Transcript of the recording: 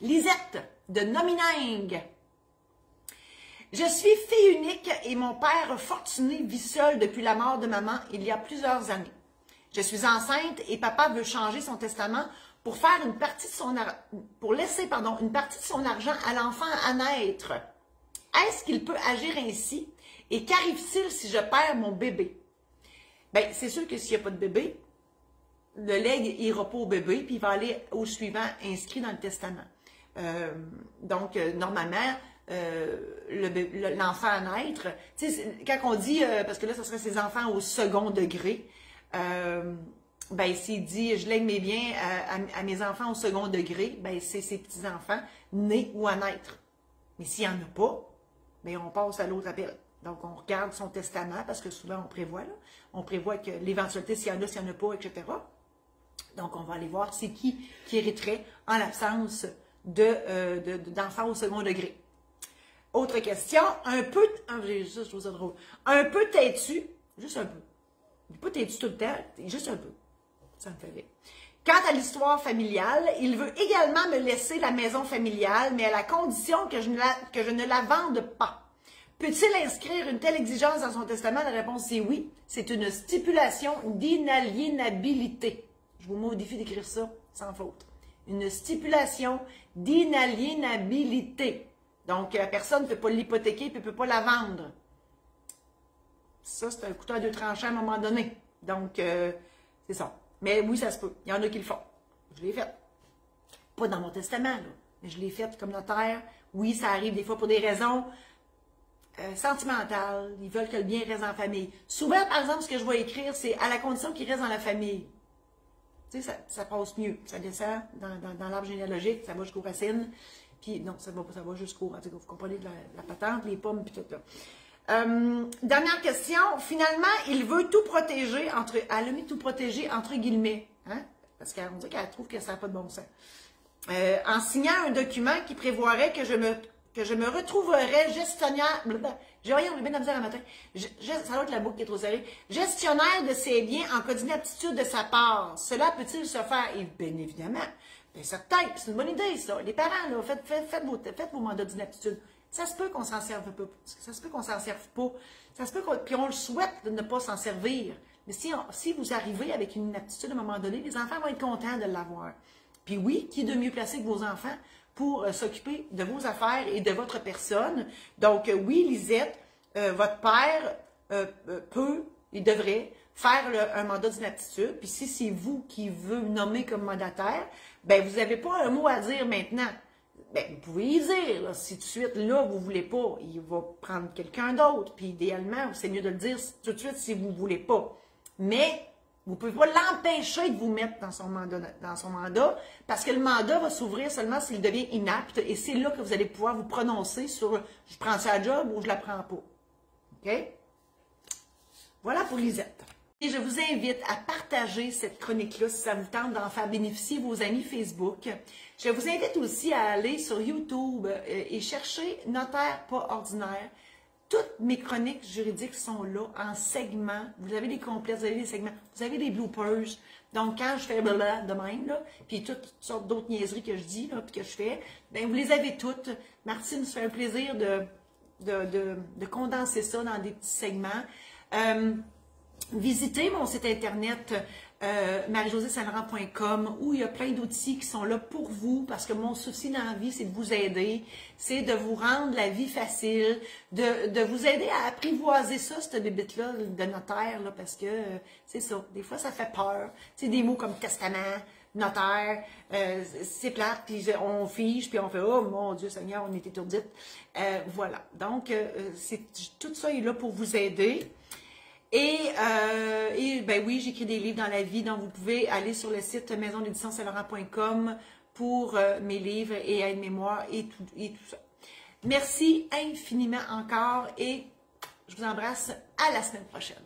Lisette de Nominingue. Je suis fille unique et mon père fortuné vit seul depuis la mort de maman il y a plusieurs années. Je suis enceinte et papa veut changer son testament pour faire une partie de son laisser une partie de son argent à l'enfant à naître. Est-ce qu'il peut agir ainsi? Et qu'arrive-t-il si je perds mon bébé? Bien, c'est sûr que s'il n'y a pas de bébé, le legs ira pas au bébé, puis il va aller au suivant inscrit dans le testament. Donc, normalement, l'enfant à naître, quand on dit, parce que là, ce serait ses enfants au second degré, ben, s'il dit je lègue mes biens à mes enfants au second degré, ben, c'est ses petits-enfants nés ou à naître. Mais s'il n'y en a pas, ben, on passe à l'autre appel. Donc, on regarde son testament, parce que souvent, on prévoit, là. On prévoit que l'éventualité, s'il y en a, s'il n'y en a pas, etc. Donc, on va aller voir c'est qui hériterait en l'absence d'enfants au second degré. Autre question, un peu, je trouve ça drôle, un peu têtu, juste un peu. Il n'est pas têtu tout le temps, juste un peu. Ça me fait rire. Quant à l'histoire familiale, il veut également me laisser la maison familiale, mais à la condition que je ne la vende pas. Peut-il inscrire une telle exigence dans son testament? La réponse est oui. C'est une stipulation d'inaliénabilité. Je vous mets au défi d'écrire ça sans faute. Une stipulation d'inaliénabilité. Donc, la personne ne peut pas l'hypothéquer et ne peut pas la vendre. Ça, c'est un couteau à deux tranchants à un moment donné. Donc, c'est ça. Mais oui, ça se peut. Il y en a qui le font. Je l'ai fait. Pas dans mon testament, là. Mais je l'ai fait comme notaire. Oui, ça arrive des fois pour des raisons sentimentales. Ils veulent que le bien reste en famille. Souvent, par exemple, ce que je vais écrire, c'est à la condition qu'il reste dans la famille. Tu sais, ça passe mieux. Ça descend dans l'arbre généalogique, ça va jusqu'aux racines. Puis, non, ça va jusqu'au... Vous comprenez la patente, les pommes, puis tout là. Dernière question. Finalement, il veut tout protéger, elle a mis tout protéger entre guillemets. Hein? Parce qu'on dit qu'elle trouve que ça n'a pas de bon sens. En signant un document qui prévoirait que je me retrouverais gestionnaire... J'ai rien, on est bien de misère le matin. Ça doit être la boucle qui est trop serrée. Gestionnaire de ses biens en cas d'inaptitude de sa part. Cela peut-il se faire? Et bien évidemment. Bien certain. C'est une bonne idée, ça. Les parents, là, faites vos mandats d'inaptitude. Ça se peut qu'on s'en serve pas. Ça se peut qu'on s'en serve pas. Ça se peut puis on le souhaite de ne pas s'en servir. Mais si vous arrivez avec une inaptitude à un moment donné, les enfants vont être contents de l'avoir. Puis oui, qui est de mieux placé que vos enfants pour s'occuper de vos affaires et de votre personne. Donc oui, Lisette, votre père peut et devrait faire un mandat d'inaptitude. Puis si c'est vous qui veut nommer comme mandataire, ben vous n'avez pas un mot à dire maintenant. Ben, vous pouvez y dire, là, si tout de suite, là, vous ne voulez pas, il va prendre quelqu'un d'autre. Puis idéalement, c'est mieux de le dire tout de suite si vous ne voulez pas. Mais vous ne pouvez pas l'empêcher de vous mettre dans son mandat, parce que le mandat va s'ouvrir seulement s'il devient inapte. Et c'est là que vous allez pouvoir vous prononcer sur « je prends ça à job » ou « je la prends pas ». OK? Voilà pour Lisette. Et je vous invite à partager cette chronique-là si ça vous tente d'en faire bénéficier vos amis Facebook. Je vous invite aussi à aller sur YouTube et chercher Notaire pas ordinaire. Toutes mes chroniques juridiques sont là en segments. Vous avez des complets, vous avez des segments, vous avez des bloopers. Donc, quand je fais blablabla de même, là, puis toutes sortes d'autres niaiseries que je dis, là, puis que je fais, bien, vous les avez toutes. Martine se fait un plaisir de condenser ça dans des petits segments. Visitez mon site internet marie-josée-saint-laurent.com où il y a plein d'outils qui sont là pour vous parce que mon souci dans la vie, c'est de vous aider, c'est de vous rendre la vie facile, de vous aider à apprivoiser ça, cette bébite-là de notaire, là, parce que c'est ça, des fois ça fait peur. C'est des mots comme testament, notaire, c'est plate, puis on fige, puis on fait « Oh mon Dieu Seigneur, on est étourdite ». Voilà, donc tout ça est là pour vous aider. Et ben oui, j'écris des livres dans la vie, donc vous pouvez aller sur le site maisondédition-saint-laurent.com pour mes livres et aide-mémoire et tout ça. Merci infiniment encore et je vous embrasse à la semaine prochaine.